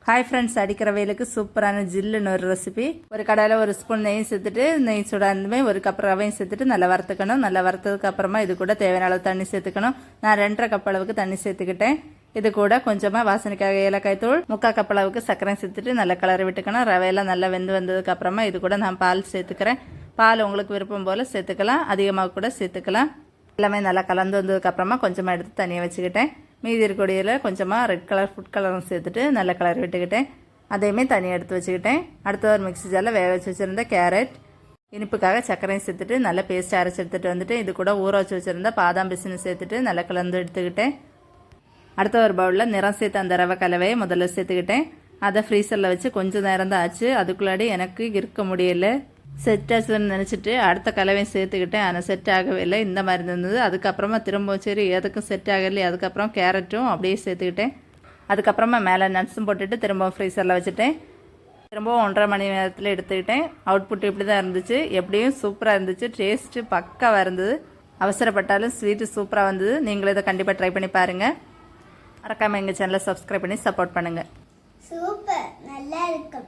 Hi friends, அடிக்கிற வெயிலுக்கு சூப்பரான ஜில்லுன்னு ஒரு ரெசிபி. ஒரு கடாயில் ஒரு ஸ்பூன் நெய் சேர்த்துட்டு, நெய் சூடானதுமே ஒரு கப் ரவையும் சேர்த்துட்டு நல்லா வறுத்துக்கணும். நல்லா வறுத்ததுக்கு அப்புறமா இது கூட தேவையான அளவு தண்ணி சேர்த்துக்கணும். நான் 2.5 கப் அளவுக்கு தண்ணி சேர்த்துக்கிட்டேன். இது கூட கொஞ்சமாக வாசனைக்காக ஏலக்காய் தூள், 3/4 கப் அளவுக்கு சர்க்கரை சேர்த்துட்டு நல்லா கிளறி விட்டுக்கணும். ரவையெல்லாம் நல்லா வெந்து வந்ததுக்கு அப்புறமா இது கூட நான் பால் சேர்த்துக்கிறேன். பால் உங்களுக்கு விருப்பம் போல் சேர்த்துக்கலாம், அதிகமாக கூட சேர்த்துக்கலாம். எல்லாமே நல்லா கலந்து வந்ததுக்கப்புறமா கொஞ்சமாக எடுத்து தனியாக வச்சுக்கிட்டேன். மீதி இருக்கக்கூடியதில் கொஞ்சமாக ரெட் கலர் ஃபுட் கலரும் சேர்த்துட்டு நல்லா கலர் விட்டுக்கிட்டேன். அதையுமே தனியாக எடுத்து வச்சுக்கிட்டேன். அடுத்த ஒரு மிக்ஸி ஜாரில் வேக வச்சு வச்சுருந்த கேரட், இனிப்புக்காக சர்க்கரையும் சேர்த்துட்டு நல்லா பேஸ்ட் அரைச்சி எடுத்துகிட்டு வந்துட்டு இது கூட ஊற வச்சு வச்சுருந்த பாதாம் பிசினு சேர்த்துட்டு நல்லா கலந்து எடுத்துக்கிட்டேன். அடுத்த ஒரு பவுலில் நிறம் சேர்த்து அந்த ரவை கலவையை முதல்ல சேர்த்துக்கிட்டேன். அதை ஃப்ரீசரில் வச்சு கொஞ்சம் நேரம் தான் ஆச்சு. அதுக்குள்ளாடி எனக்கு இருக்க முடியல, செட் ஆச்சுன்னு நினச்சிட்டு அடுத்த கலவையும் சேர்த்துக்கிட்டேன். ஆனால் செட் ஆகவே இல்லை, இந்த மாதிரி இருந்தது. அதுக்கப்புறமா திரும்பவும் சரி எதுக்கும் செட் ஆகலையே, அதுக்கப்புறம் கேரட்டும் அப்படியே சேர்த்துக்கிட்டேன். அதுக்கப்புறமா மேலே நட்ஸும் போட்டுட்டு திரும்பவும் ஃப்ரீசரில் வச்சுட்டேன். திரும்பவும் 1.5 மணி நேரத்தில் எடுத்துக்கிட்டேன். அவுட்புட் இப்படி தான் இருந்துச்சு. எப்படியும் சூப்பராக இருந்துச்சு, டேஸ்ட்டு பக்காவாக இருந்தது. அவசரப்பட்டாலும் ஸ்வீட்டு சூப்பராக வந்தது. நீங்களும் இதை கண்டிப்பாக ட்ரை பண்ணி பாருங்கள். மறக்காமல் எங்கள் சேனலை சப்ஸ்கிரைப் பண்ணி சப்போர்ட் பண்ணுங்கள். சூப்பர், நல்லா இருக்கும்.